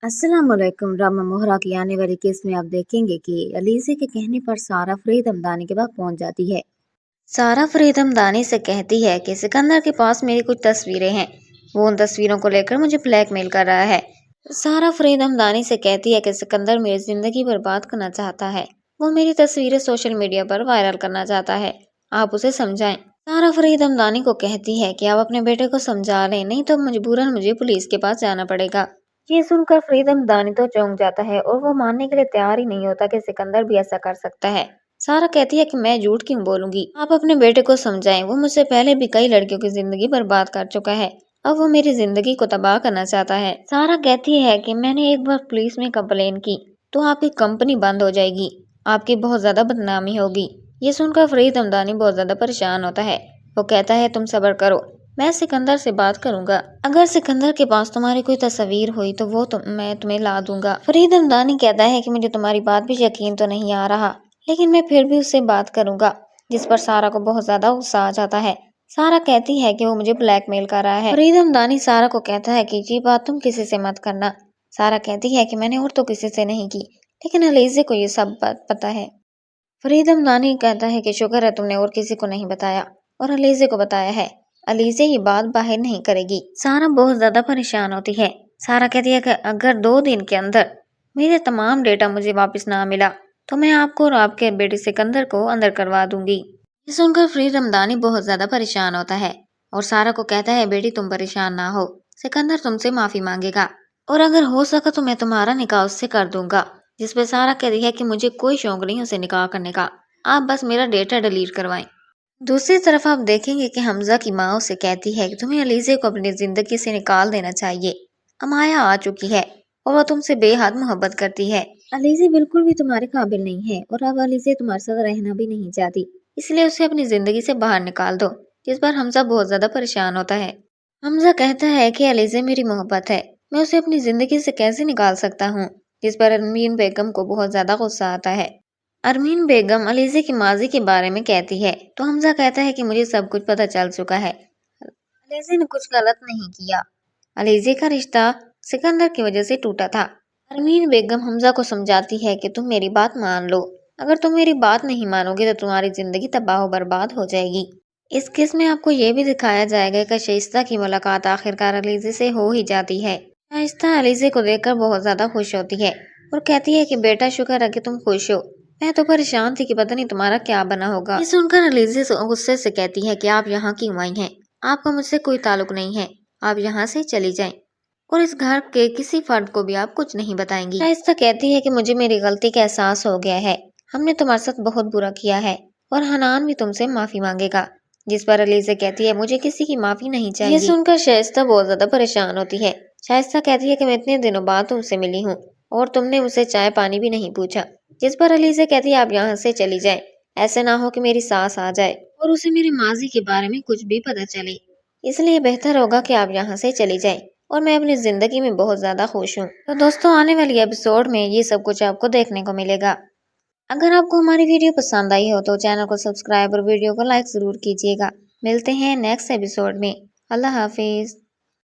अस्सलाम वालेकुम। ड्रामा मोहरा की आने वाली केस में आप देखेंगे कि अलीज़े के कहने पर सारा फरीद हमदानी के पास पहुंच जाती है। सारा फरीद हमदानी से कहती है कि सिकंदर के पास मेरी कुछ तस्वीरें हैं, वो उन तस्वीरों को लेकर मुझे ब्लैकमेल कर रहा है। सारा फरीद हमदानी से कहती है कि सिकंदर मेरी जिंदगी बर्बाद करना चाहता है, वो मेरी तस्वीरें सोशल मीडिया पर वायरल करना चाहता है, आप उसे समझाएं। सारा फरीद हमदानी को कहती है कि आप अपने बेटे को समझा लें, नहीं तो मजबूरन मुझे पुलिस के पास जाना पड़ेगा। ये सुनकर फरीद हमदानी तो चौंक जाता है और वो मानने के लिए तैयार ही नहीं होता कि सिकंदर भी ऐसा कर सकता है। सारा कहती है कि मैं झूठ क्यों बोलूंगी, आप अपने बेटे को समझाएं, वो मुझसे पहले भी कई लड़कियों की जिंदगी बर्बाद कर चुका है, अब वो मेरी जिंदगी को तबाह करना चाहता है। सारा कहती है कि मैंने एक बार पुलिस में कंप्लेन की तो आपकी कंपनी बंद हो जाएगी, आपकी बहुत ज्यादा बदनामी होगी। ये सुनकर फरीद हमदानी बहुत ज्यादा परेशान होता है। वो कहता है तुम सब्र करो, मैं सिकंदर से बात करूंगा, अगर सिकंदर के पास तुम्हारी कोई तस्वीर हुई तो वो मैं तुम्हें ला दूंगा। फरीद हमदानी कहता है कि मुझे तुम्हारी बात भी यकीन तो नहीं आ रहा, लेकिन मैं फिर भी उससे बात करूंगा, जिस पर सारा को बहुत ज्यादा गुस्सा आ जाता है। सारा कहती है कि वो मुझे ब्लैकमेल कर रहा है। फरीद हमदानी सारा को कहता है कि ये बात तुम किसी से मत करना। सारा कहती है कि मैंने और तो किसी से नहीं की, लेकिन अलीज़े को ये सब बात पता है। फरीद हमदानी कहता है कि शुक्र है तुमने और किसी को नहीं बताया और अलीज़े को बताया है, अलीज़े ये बात बाहर नहीं करेगी। सारा बहुत ज्यादा परेशान होती है। सारा कहती है कि अगर 2 दिन के अंदर मेरे तमाम डेटा मुझे वापस ना मिला तो मैं आपको और आपके बेटे सिकंदर को अंदर करवा दूंगी। ये सुनकर फरीद हमदानी बहुत ज्यादा परेशान होता है और सारा को कहता है बेटी तुम परेशान ना हो, सिकंदर तुमसे माफी मांगेगा और अगर हो सका तो मैं तुम्हारा निकाह उससे कर दूंगा। जिसपे सारा कहती है कि मुझे कोई शौक नहीं उसे निकाह करने का, आप बस मेरा डेटा डिलीट करवाएं। दूसरी तरफ आप देखेंगे कि हमजा की माँ उसे कहती है कि तुम्हें अलीज़े को अपनी जिंदगी से निकाल देना चाहिए, अमाया आ चुकी है और वह तुमसे बेहद मोहब्बत करती है। अलीज़े बिल्कुल भी तुम्हारे काबिल नहीं है और अब अलीज़े तुम्हारे साथ रहना भी नहीं चाहती, इसलिए उसे अपनी जिंदगी से बाहर निकाल दो। जिस पर हमजा बहुत ज्यादा परेशान होता है। हमजा कहता है कि अलीज़े मेरी मोहब्बत है, मैं उसे अपनी जिंदगी से कैसे निकाल सकता हूँ। जिस पर अरमीन बेगम को बहुत ज्यादा गुस्सा आता है। अरमीन बेगम अलीज़े की माजी के बारे में कहती है तो हमजा कहता है कि मुझे सब कुछ पता चल चुका है, अलीज़े ने कुछ गलत नहीं किया, अलीज़े का रिश्ता सिकंदर की वजह से टूटा था। अरमीन बेगम हमजा को समझाती है कि तुम मेरी बात मान लो, अगर तुम मेरी बात नहीं मानोगे तो तुम्हारी जिंदगी तबाह बर्बाद हो जाएगी। इस केस में आपको ये भी दिखाया जाएगा कि शाइस्ता की मुलाकात आखिरकार अलीज़े से हो ही जाती है। शाइस्ता अलीज़े को देखकर बहुत ज्यादा खुश होती है और कहती है कि बेटा शुक्र है कि तुम खुश हो, मैं तो परेशान थी कि पता नहीं तुम्हारा क्या बना होगा। ये सुनकर अलीज़े गुस्से से कहती है कि आप यहाँ क्यों आई हैं, आपका मुझसे कोई ताल्लुक नहीं है, आप यहाँ से चली जाएं और इस घर के किसी फर्द को भी आप कुछ नहीं बताएंगी। शाइस्ता कहती है कि मुझे मेरी गलती का एहसास हो गया है, हमने तुम्हारे साथ बहुत बुरा किया है और हनान भी तुमसे माफी मांगेगा। जिस पर अलीज़े कहती है मुझे किसी की माफी नहीं चाहिए। ये सुनकर शाइस्ता बहुत ज्यादा परेशान होती है। शाइस्ता कहती है कि मैं इतने दिनों बाद तुमसे मिली हूँ और तुमने मुझसे चाय पानी भी नहीं पूछा। जिस पर अलीज़े कहती है आप यहाँ से चली जाएं, ऐसे ना हो कि मेरी सास आ जाए और उसे मेरे माजी के बारे में कुछ भी पता चले, इसलिए बेहतर होगा कि आप यहाँ से चली जाएं और मैं अपनी जिंदगी में बहुत ज्यादा खुश हूँ। तो दोस्तों आने वाली एपिसोड में ये सब कुछ आपको देखने को मिलेगा। अगर आपको हमारी वीडियो पसंद आई हो तो चैनल को सब्सक्राइब और वीडियो को लाइक जरूर कीजिएगा। मिलते हैं नेक्स्ट एपिसोड में। अल्लाह हाफिज।